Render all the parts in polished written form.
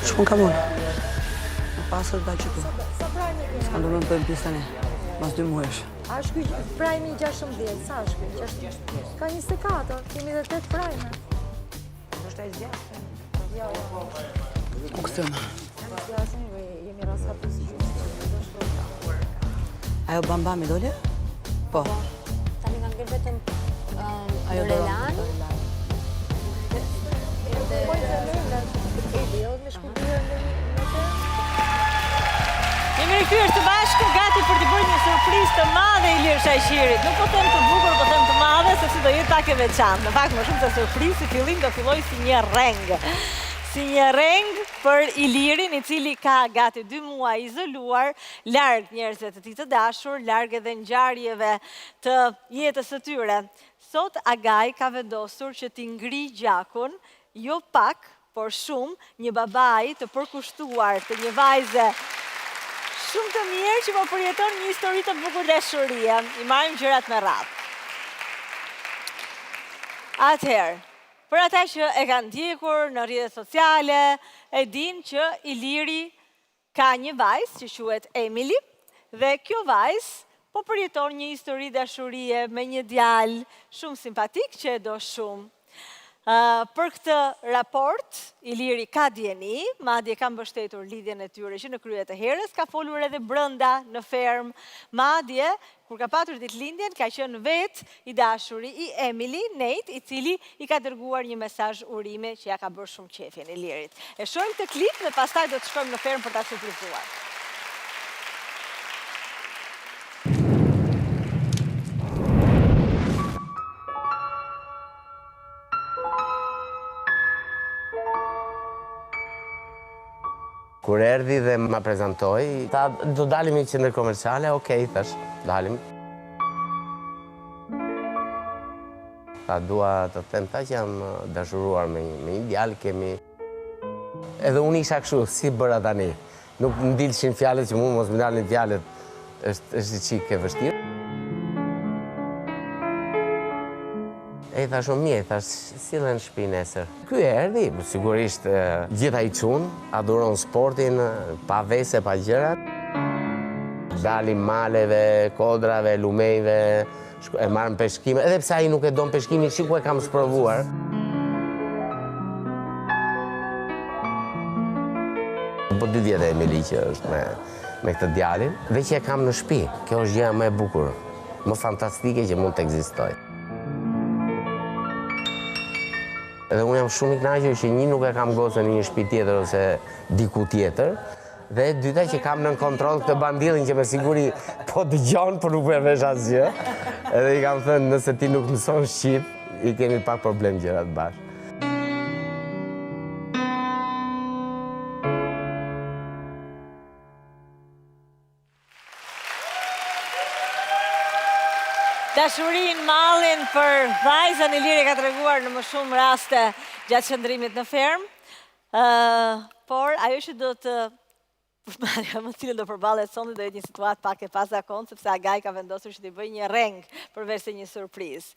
Shkon ka unë. Në pasër da që ku. Ska do me më bëjmë pjesë tani. Mas 2 muesh. A është ky prajmi 16, sa është ky? 16. Ka 24, kemi dhe 8 prajme. është e zgjashtë. Jo. U këthëmë. Jemi rashatu si gjithë. Ajo bambami dole? Po. Tani kanë ngel vetëm Ajo Dorelan. Jemi rikthyer së bashku gati për të bërë një surprizë të madhe Ilir Shajqirit. Nuk po them të bukur, po them të madhe, sepse do jetë pak e veçantë. Në fakt, më shumë se surprizë, si fillim do filloj si një reng. Si një reng për Ilirin, i cili ka gati 2 muaj izoluar, larg njerëzve të tij të dashur, larg edhe ngjarjeve të jetës së tyre. Sot Agaj ka vendosur që t'i ngri gjakun, jo pak, por shumë, një babai të përkushtuar, të një vajze shumë të mirë që po përjeton një histori të bukur dashurie. I marrim gjërat me radhë. Atëherë, për ata që e kanë ndjekur në rrjetet sociale, e dinë që Iliri ka një vajzë që quhet Emily dhe kjo vajzë po përjeton një histori dashurie me një djalë shumë simpatik që e do shumë. Për këtë raport, Iliri ka dieni, madje ka mbështetur lidhjen e tyre që në krye të herës, ka folur edhe brenda në ferm, madje, kur ka patur ditëlindjen, ka qenë vetë i dashuri i Emily, Nate, i cili i ka dërguar një mesazh urime që ja ka bërë shumë qefjen Ilirit. E shohim të klip dhe pastaj do të shkojmë në ferm për ta surprizuar. Kur erdhi dhe ma prezentoi, tha, do dalim në qendër komerciale, okej, thash, dalim. Tha, dua të them, tha që jam dashuruar me një djalë, kemi... Edhe unë isha kështu, si bëra tani. Nuk më dilshin fjalët që mu mos më dalin fjalët, është çik e vështirë. E i thash, mirë, thash, sille në shtëpi nesër. Ky erdhi, sigurisht, gjitha i qunë, aduron sportin, pa vese, pa gjërat. Dalim maleve, kodrave, lumejve, e marrëm peshkime, edhe pse ai nuk e don peshkimin, shiku e kam sprovuar. Po 2 vjetë Emily që është me këtë djalin, dhe që e kam në shtëpi. Kjo është gjëja më e bukur, më fantastike që mund të ekzistoj. Edhe unë jam shumë i kënaqur që një nuk e kam gocën në një shtëpi tjetër ose diku tjetër, dhe e dyta që kam nën kontroll këtë bandillin që me siguri po dëgjon, por nuk e vesh asgjë. Edhe i kam thënë, nëse ti nuk mëson shqip, i kemi pak problem gjërat bashkë. Dashurin, mallin për vajzën Iliri ka treguar në më shumë raste gjatë qëndrimit në ferm, por ajo që do të më cilën do përballet sonte do jetë një situatë pak e pazakontë, sepse Agaj ka vendosur që t'i bëjë një reng përveç se një surprizë.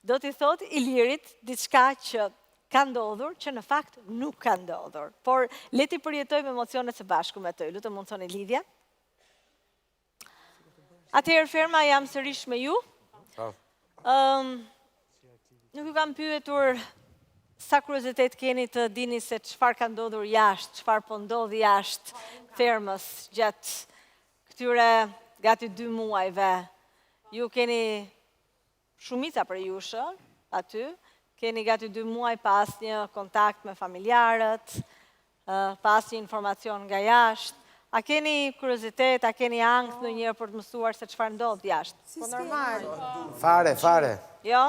Do t'i thot Ilirit diçka që ka ndodhur, që në fakt nuk ka ndodhur, por le t'i përjetojmë emocionet së bashku me të. Lutem mundsoni lidhje. Atëherë ferma, jam sërish me ju. Nuk ju kam pyetur sa kuriozitet keni të dini se çfarë ka ndodhur jashtë, çfarë po ndodh jashtë fermës gjatë këtyre gati 2 muajve. Ju keni shumica për jushë aty, keni gati 2 muaj pas një kontakt me familjarët, pas një informacion nga jashtë. A keni kuriozitet, a keni ankth ndonjëherë për të mësuar se çfarë ndodh jashtë? Po normal. Fare. Jo?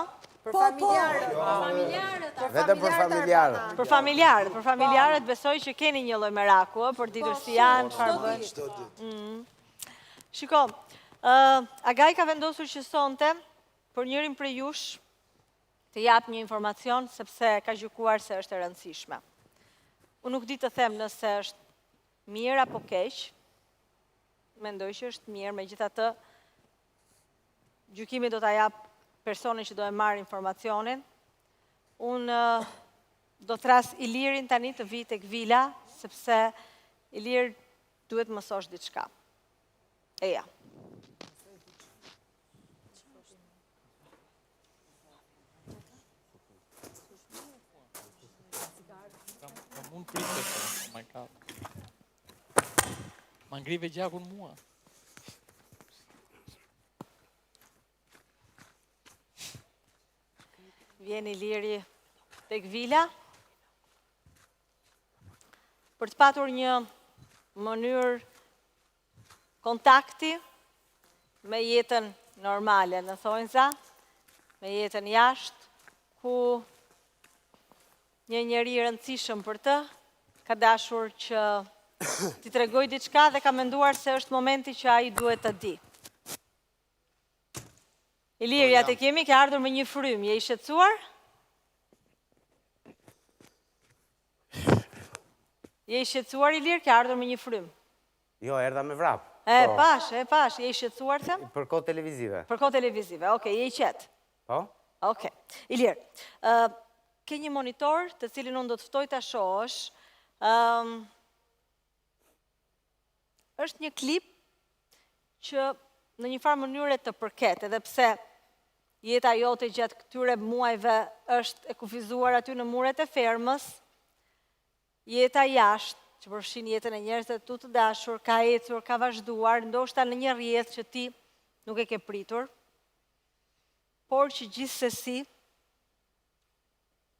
Për familjarët. Vetëm për familjarët. Për familjarët besoj që keni një lloj meraku, për ditur si janë, çfarë bëjnë. Shiko, Agaj ka vendosur që sonte për njërin prej jush të jap një informacion sepse ka gjykuar se është e rëndësishme. Unë nuk di të them nëse është mirë apo keq, mendoj që është mirë, megjithatë gjykimi do ta jap personin që do e marrë informacionin, Unë do thras Ilirin tani të vi tek Vila, sepse Ilir duhet mësosh diçka. Eja. Mund pritë, oh my god. Ma ngrive gjakun mua. Vjen Iliri tek Vila për të patur një mënyrë kontakti me jetën normale, në thonjza, me jetën jashtë, ku një njeri i rëndësishëm për të ka dashur që t'i tregoj diçka dhe ka menduar se është momenti që ai duhet të di. Iliri, atë kemi, ke ardhur me një frym, je i shqetësuar? Je i shqetësuar, Ilir, ke ardhur me një frym? Jo, erdha me vrap. E pash, je i shqetësuar, them? Për kohë televizive. Për kohë televizive, oke, je i qetë. Po? Oke. Ilir, ke një monitor të cilin unë do të ftoj të shohësh, është një klip që në një farë mënyre të përket, edhe pse jeta jote gjatë këtyre muajve është e kufizuar aty në muret e fermës, jeta jashtë, që përfshin jetën e njerëzve tu të dashur, ka ecur, ka vazhduar, ndoshta në një rrjedh që ti nuk e ke pritur, por që gjithsesi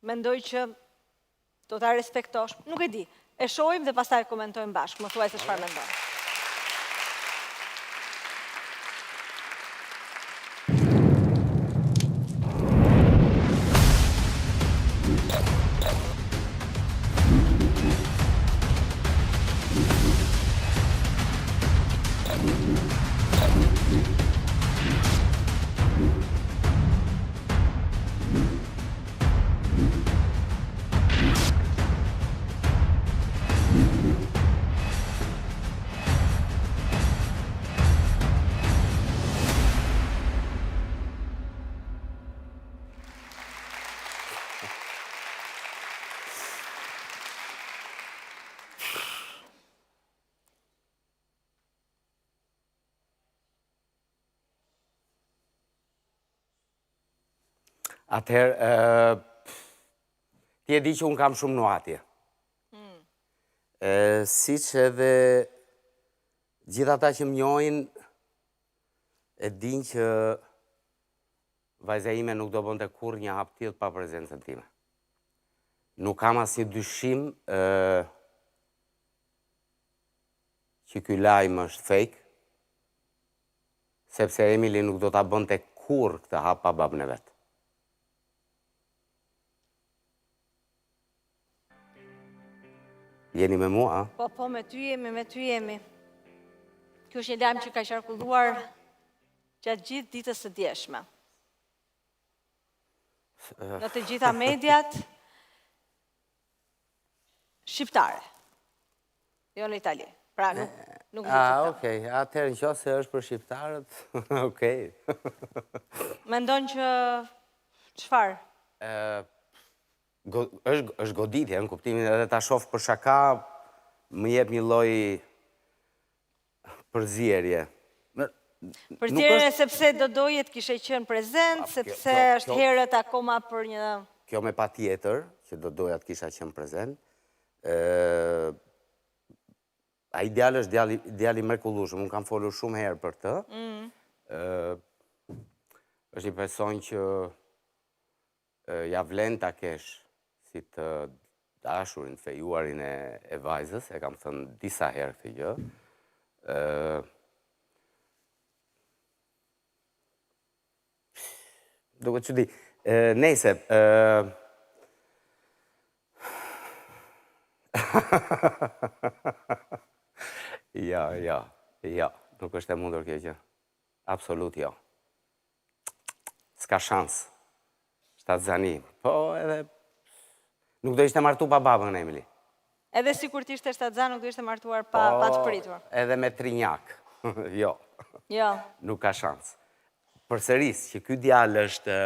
mendoj që do ta respektosh. Nuk e di. E shohim dhe pastaj komentojmë bashkë. Më thuaj se çfarë mendon. Atëherë, ti e di që unë kam shumë nuatje. Si që edhe gjithë ata që më njohin, e din që vajza ime nuk do bënte kur një hap tillë pa prezencën time. Nuk kam asnjë dyshim që ky lajm është fake, sepse Emili nuk do ta bënte kur këtë hap pa babën e vet. Jeni me mua, a? Po, me ty jemi. Kjo është një lajm që ka qarkulluar gjatë gjithë ditës së djeshme. Në të gjitha mediat shqiptare. Jo në Itali. Pra, nuk okej. Atëherë nëse është për shqiptarët, okej. Mendon që çfarë? është goditje, në kuptimin edhe ta shoh për shaka, më jep një lloj përzierje. Përzierje sepse do doje të kishe qenë prezent, sepse është herët akoma për një... Kjo me patjetër, që do doja të kisha qenë prezent. Ai djalë është djali mrekullueshëm, unë kam folur shumë herë për të. Është një person që ja vlen ta kesh si të dashurin, fejuarin e vajzës, e kam thënë disa herë këtë gjë. Duket çudi. Nejse, ja, nuk është e mundur kjo gjë. Absolut jo. S'ka shans. Shtatzani. Po edhe nuk do ishte martu pa babën, Emili. Edhe si kur t'ishte shtatzan, nuk do ishte martuar pa të pritur. Edhe me trinjak. Jo. Jo. Nuk ka shans. Përsëris që ky djalë është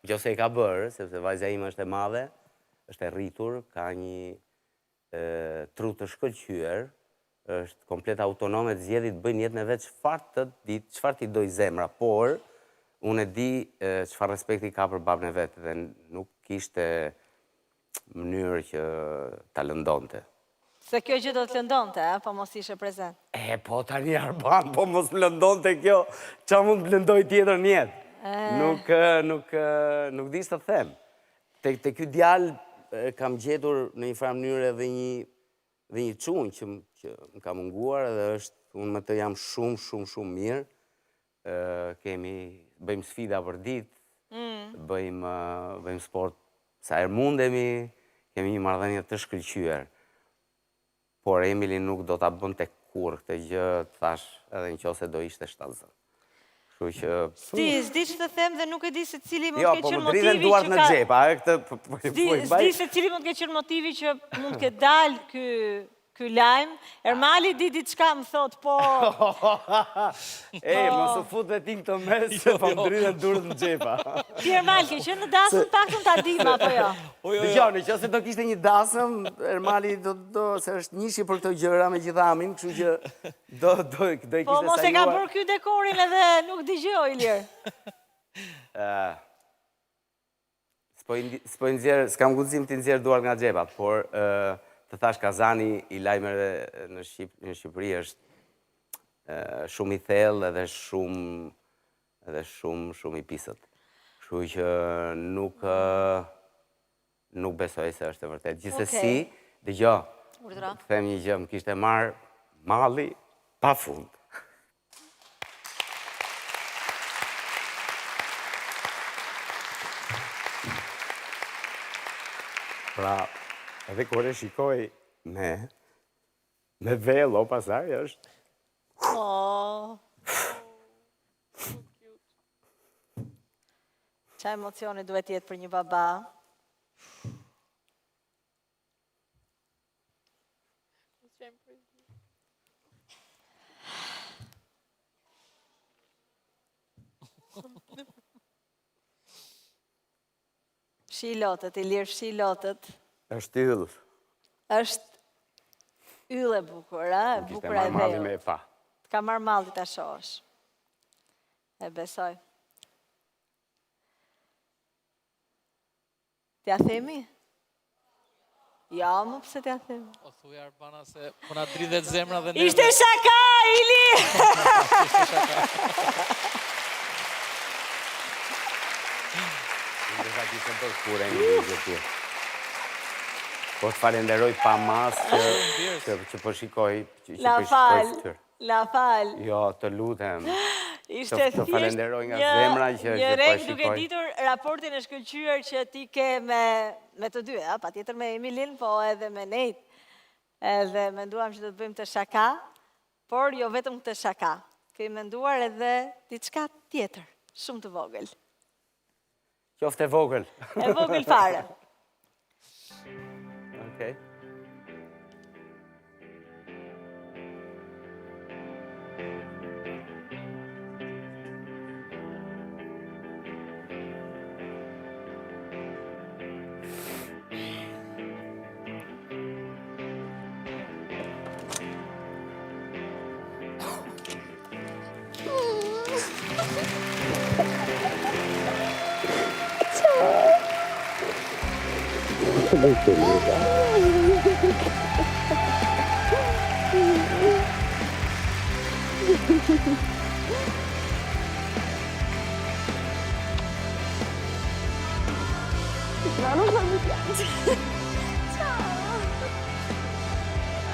Gjose e ka bërë, sepse vajza ime është e madhe, është e rritur, ka një tru të shkëlqyer, është komplet autonome të zgjedhë të bëjnë jetën e vet çfarë ti doj zemra, por unë e di çfarë respekti ka për babën e vet dhe nuk kishte mënyrë që ta lëndonte. Se kjo gjë do të lëndonte, po mos ishe prezent. Po tani Arban, po mos më lëndonte kjo, qa mund të lëndoj tjetër në jetë. Nuk di së të them. Te ky djalë kam gjetur në një farë mënyrë edhe një çunë që më ka munguar edhe unë me të jam shumë mirë. Bëjmë sfida për ditë, bëjmë sport sa herë mundemi, kemi një marrëdhënie të shkëlqyer. Por Emili nuk do ta bënte kurrë këtë gjë, thash edhe nëse do ishte shtatzën. Kështu që S'di që të them dhe nuk e di se cili mund jo, të po ketë më qenë dridhen motivi duart që në ka xhep, S'di se cili mund të ketë qenë motivi që mund të ketë dalë ky lajm. Ermali di diçka më thot, po. Mos u fut vetim të mes, se po më dridhen duart në xhepa. Ti Ermal ke qenë në dasëm paktën ta dim apo jo? Dëgjoni, nëse do kishte një dasëm, Ermali do se është njëshi për këto gjëra me gjithë amin, kështu që do i kishte sajuar. Po mos e ka bërë ky dekorin edhe nuk dëgjoj Ilir. S'po i nxjerr, s'kam guxim të nxjerr duart nga xhepat, por të thash Kazani i lajmeve në Shqipëri është shumë i thellë edhe shumë i pisët. Kështu që nuk besoj se është e vërtet. Gjithsesi, dëgjoj, të them një gjë, më kishte marrë malli pafund. Pra, edhe kur e shikoj me velo pasaj është. Qa emocioni duhet jetë për një baba? Fshi lotët, Ilir, fshi lotët. Është yll. Është yll e bukur, a? E bukur e malli me e pa. Ka marrë malli ta shohësh. E besoj. T'ja themi? Ja, më pse t'ja themi? O thuj Arbana se po na dridhet zemra dhe Ishte shaka, Ili! Po të falenderoj pa mas që po shikoj. La fal. Jo, të lutem. Ishte Të falenderoj nga zemra që po një rek shikoj. duke ditur raportin e shkëlqyer që ti ke me të dy, pa tjetër me Emilin, po edhe me Nejt. Edhe menduam që do të bëjmë të shaka, por jo vetëm të shaka. Kemi menduar edhe diçka tjetër, shumë të vogël. Qofte vogël. E vogël fare. Okej.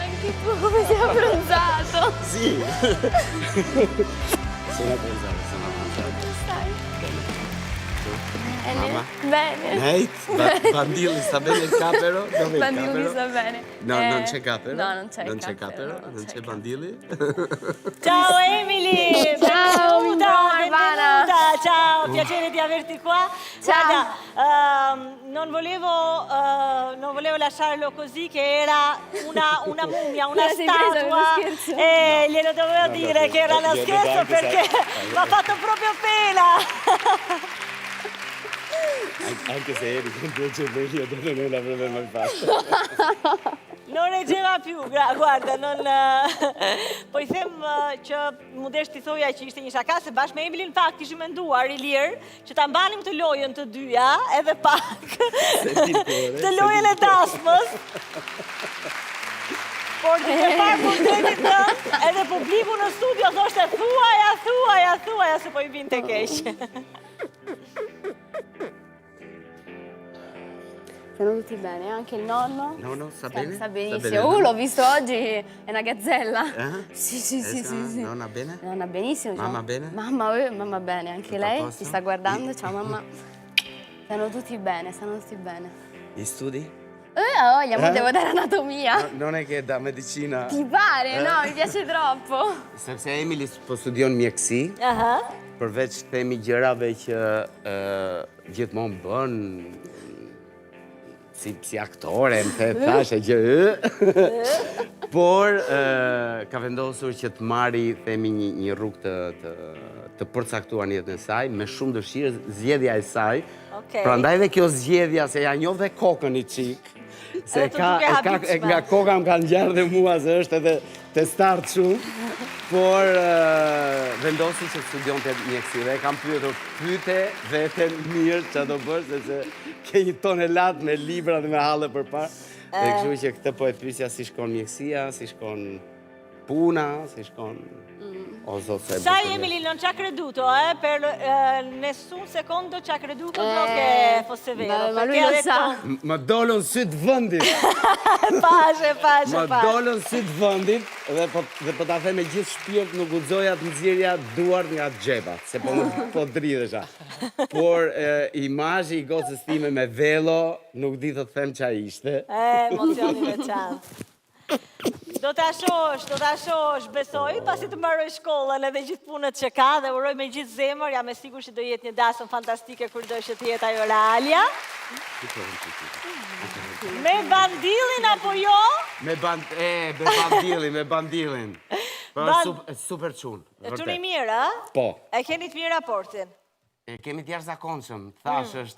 Anche tu come sei abbronzato? Sì. Sono abbronzato. Stai? Mamma? Bene. Nate? Bandili sta bene il capero? Dove il Bandili capero? sta bene. No, non c'è capero? No, non c'è Non c'è capero, capero? non Non c'è c'è Bandili? Ciao Emily! Ciao, benvenuta! Ciao, piacere di averti qua. Ciao. Guarda, non volevo lasciarlo così, che era una mummia, una Sei presa per lo statua. scherzo? E glielo dovevo dire che era uno scherzo perché mi ha fatto proprio pena. Anche se eri con 2 cervelli, non l'avrei mai fatto. Non reggeva più, guarda, non... Po I them që mundesh t'i thoja që ishte një shaka, se bashkë me Emilin fakt ishim menduar I lirë që ta mbanim të lojën të dyja, edhe pak, të lojën e dasmës. Por duke parë portretin tënd, edhe publiku në studio thoshte thuaja, se po I vinte keq. Stanno tutti bene, anche il nonno? Nonno, sta bene? Sta Sta benissimo. bene, L'ho visto oggi, è una gazzella. Sì. Nonna bene? Nonna benissimo. Mamma bene? Mamma bene, anche Tutto a lei posto? ti sta guardando. Ciao mamma. Stanno tutti bene. Gli studi? Voglia, ma devo dare anatomia. Non è che da medicina... Ti pare? No, mi piace troppo. Sepse Emili po studion mjekësi, përveç themi gjërave që gjithmonë bën, si aktore, më thashe gjë, por ka vendosur që të marri, themi, një rrugë të përcaktuar në jetën e saj, me shumë dëshirë, zgjedhja e saj. Prandaj dhe kjo zgjedhja, se ja njoh dhe kokën I qik, se nga koka më kanë ngjarë dhe mua, se është edhe testar shumë, por vendosi që studion të mjekësi dhe kam pyetur, pyete veten mirë që do bësh, sepse ke një tonelat me libra dhe me halle përpara. Dhe kështu që këtë po e pyesja si shkon mjekësia, si shkon puna, si shkon... Sai Emily, non ci ha creduto, per nessun secondo ci ha creduto che fosse vero. Ma lui lo sa. Më dolën syt vendit. Pace. Më dolën syt vendit dhe po ta them me gjithë shpirt nuk guxoja të nxjerrja duart nga xhepat, se po dridhesha. Por imazhi I gocës time me velo nuk di të them çfarë ishte. Emocioni veçantë. Do ta shohësh, besoj, pasi të mbaroj shkollën edhe gjithë punët që ka dhe uroj me gjithë zemër, jam e sigurt që do jetë një dasëm fantastike kur do që të jetë ajo realja. Me bandillin apo jo? Me bandillin. Super çun. Çuni mirë, a? Po. E keni të mirë raportin? Kemi të jashtëzakonshëm. Thash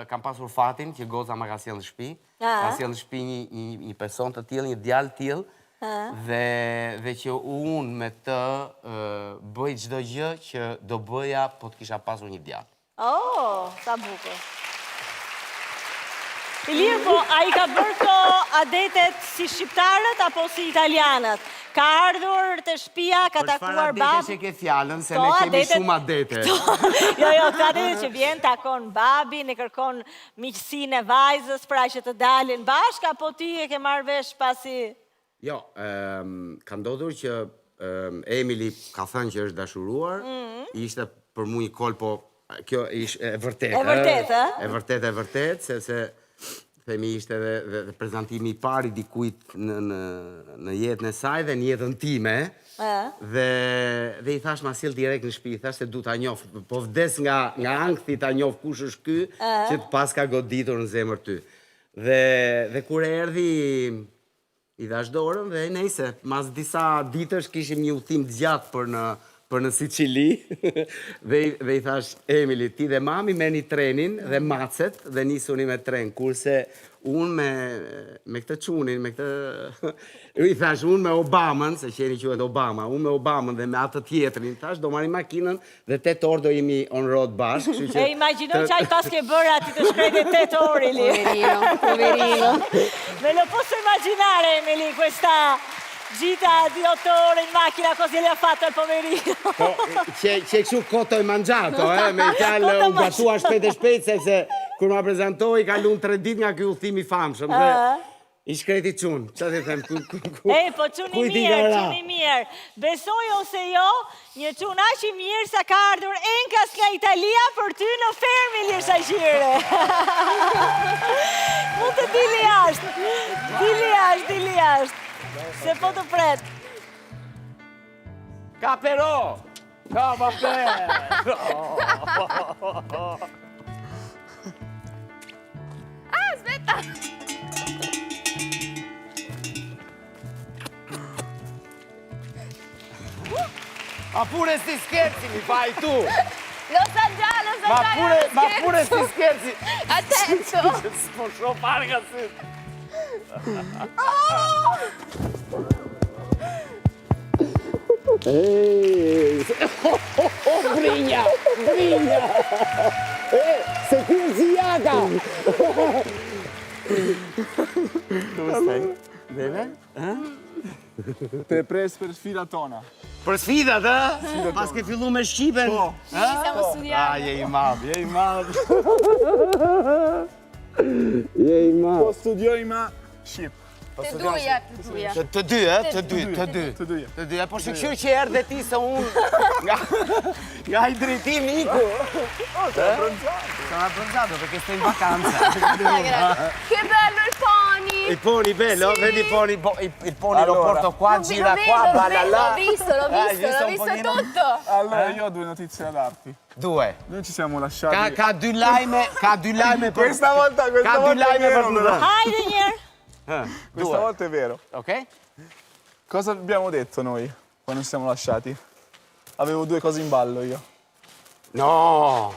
kam pasur fatin që goca ma ka sjellë në shtëpi. Ka sjellë në shtëpi një person të tillë, një djalë të tillë. Dhe që unë me të bëj çdo gjë që do bëja po të kisha pasur një djalë. Oh, sa bukur. Ilir, po, a I ka bërë këto adetet si shqiptarët apo si italianët? Ka ardhur të shtëpia, ka takuar babën. Adete që ke fjallën, se ne kemi shumë adete. Jo, këta adete që vjen, takon babin, e kërkon miqësinë e vajzës, pra që të dalin bashkë, apo ti e ke marrë vesh pasi... Jo, ka ndodhur që Emili ka thënë që është dashuruar, ishte për mu një kol, po kjo ishte e vërtet. E vërtet, sepse themi ishte dhe prezantimi I pari dikujt në jetën e saj dhe në jetën time, dhe I thash ma sill direkt në shtëpi, I thash se du ta njoh, po vdes nga ankthi ta njoh kush është ky, që pas ka goditur në zemër ty. Dhe kur erdhi I dhash dorën dhe nejse, mas disa ditësh kishim një udhtim të gjatë për në Sicili dhe I thash, Emili, ti dhe mami merrni trenin dhe macet dhe nisuni me tren, kurse unë me këtë qunin, me këtë... I thash, unë me Obamën, se qeni quhet Obama, unë me Obamën dhe me atë tjetërin, thash, do marrim makinën dhe 8 orë do jemi on road bashkë. E imagjino që ai pas ke bërë ati të shkreti 8 orë, Ili. Poverino. Me lo posso immaginare, Emily, questa gita di 8 ore in macchina, così le ha fatto il poverino. C'è kështu koto I mangiato, me I fjalë u gatua shpejt e shpejt, sepse kur ma prezantoi, kalun 3 ditë nga ky udhtim I famshëm, dhe I shkreti qunë, që të them, po quni mirë, besoj ose jo, një qunë aq I mirë sa ka ardhur enkas nga Italia për ty në fermë Ilir Shaqire. Mund të dili jashtë, se po të pret. Ka però, ka vabbè. Aspetta! Ma pure sti scherzi mi fai tu! Lo sa già Ma pure sti scherzi! Attento! S'po shoh fare nga syt. Brinja! Brinja! Se kur zjaka! Dove stai? Bene? Te pres për sfida tona. Për sfidat, ë? Pas ke fillu me Shqipen? Sì, stiamo studiando. Je i madh, je i madh. Je i madh. Po studiojmë Shqip. Të duja, të duja. Të dy, të dy. Të dy, po shikoj që erdhe ti se unë nga i drejtimi iku. Sono abbronzato perché sto in vacanza. Che bello il pony! Il pony bello, vedi il pony lo porto qua, gira qua, balla là. L'ho visto tutto. Allora, io ho due notizie da darti. Due. Noi ci siamo lasciati. Ka dy lajme për... Questa volta è vero. Hajde njerë. Questa volta è vero. Ok? Cosa abbiamo detto noi quando ci siamo lasciati? Avevo due cose in ballo io. No!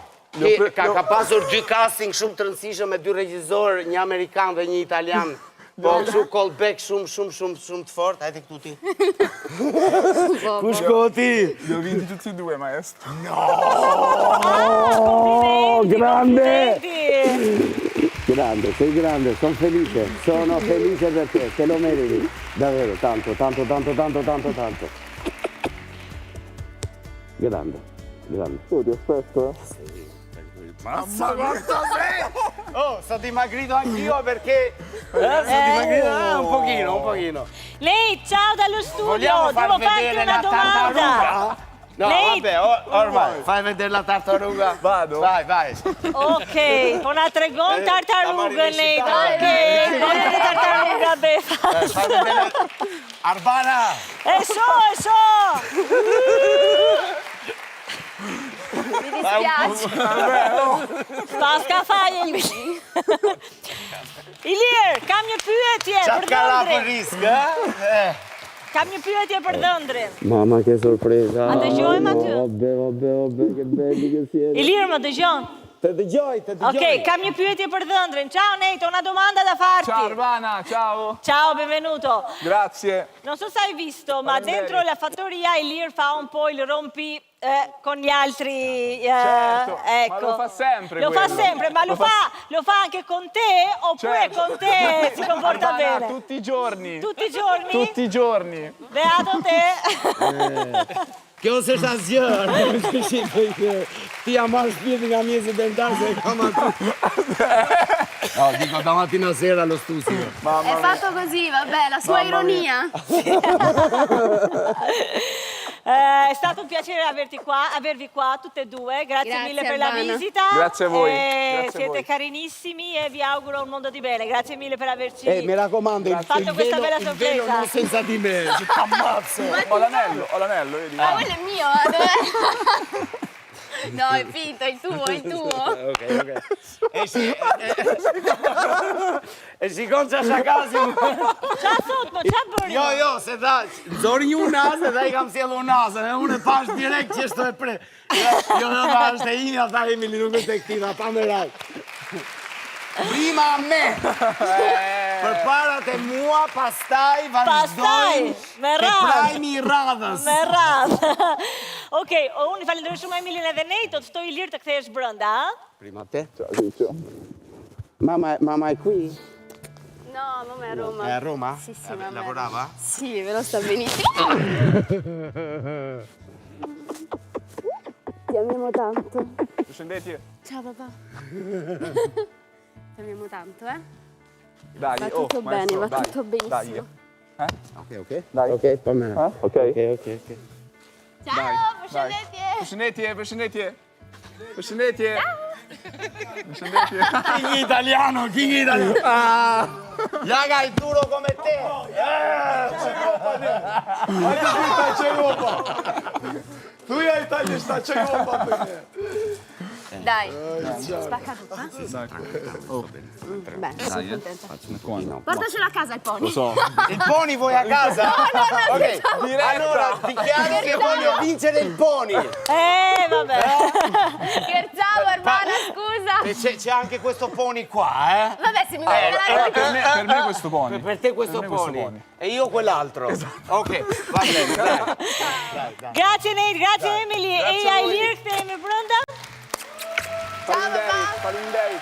Ka pasur dy casting shumë të rëndësishëm me dy regjizor, një amerikan dhe një italian. Po kështu callback shumë të fort. Hajde këtu ti. Ku shko ti? Li ho vinti tutti e due, maestro. Oh, grande! Grande, sei grande, sono felice per te, te lo meriti, davvero, tanto. Grande. Ti aspetto, Mazza, quanto sei! Oh, sono dimagrito anch'io perché... Sono dimagrito un pochino. Lei, ciao dallo studio, Vogliamo devo far farti vedere una la domanda. tartaruga? No, Lei... vabbè, ormai, fai vedere la tartaruga. Vado? Vai. Ok, una tregon tartaruga, Nate, ok, quante tartaruga befas. Fai vedere... Arbana! Eso! Mi dispiace. S'ka fajemi. Ilir, kam një pyetje për Qatë ka la për dhëndrin. risk, Kam një pyetje për dhëndrin. Mamma che sorpresa. A dëgjojmë aty? Vabbè, che belli che siete. Ilir, më dëgjon? Të dëgjoj. Ok, kam një pyetje për dhëndrin. Ciao Nate, una domanda da farti. Ciao Arbana, ciao. Ciao, benvenuto. Grazie. Non so se hai visto, ma dentro la fattoria Ilir fa un po' il rompi con gli altri. Certo, ecco. ma lo fa sempre Lo fa quello. sempre, ma lo fa anche con te oppure Certo. con te si comporta Arbana, bene? tutti i giorni. Tutti i giorni? Tutti i giorni. Beato te. Kjo s'është asgjë. Ti ja marrë shpirtin nga mjesi dentar se e kam aty. No, dico damattina sera allo studio. È fatto così, vabbè, la sua ironia. È stato un piacere avervi qua tutte e due, grazie mille per la Arbana. visita. Grazie a voi, grazie a Siete voi. carinissimi e vi auguro un mondo di bene, grazie mille per averci Mi raccomando, fatto questa bella il velo sorpresa. non senza di me, ci t'ammazzo. Ho l'anello, vedi? Ma quello è mio, dov'è? No, è finto, è il tuo. Ok. E shikon që është akasim. Qa thot më, qa bëri? Jo, se tha, zori një unazë dhe i kam sjellë unazën, e unë e pash direkt që është e pre. Jo, tha, është e imja, tha Emili, nuk është e këti, tha, pa me rajtë. Prima me, për para të mua, pastaj vazhdojnë me të radhë. prajmi i radhës. Me radhë. Okej, unë i falenderoj shumë Emilin edhe Nate, do të ftoj Ilir të kthehesh brenda, a? Prima te. Mamma è qui? No, mamma è a Roma. È a Roma? Sì, mamma. Lavorava? Sì, ve lo sta benissimo. Ti amiamo tanto. Scendete? Ciao papà. Ti amiamo tanto, Dai, Va tutto bene, maestro, va dai, tutto benissimo. Ok, ok. Dai. Ok, per me. Ok. Ok. Ciao, Përshëndetje. Përshëndetje. King italiano. Jaga è duro come te. Thuja Italia sta që ngopa për ne. Dai. Spacca tutto, eh? Bene, sono contenta. Come? Portacelo a casa il pony. Lo so. Il pony vuoi a casa? No, Ok, allora dichiaro che voglio vincere il pony. Vabbè. Scherzavo, Arbana, scusa. E c'è anche questo pony qua, Vabbè, se mi vuoi regalare Per me questo pony. Per te questo Per me questo pony. pony. E io quell'altro. Ok, va bene, dai. Grazie Nate, grazie Emily. E Ailir, kthehemi brenda. Faleminderit.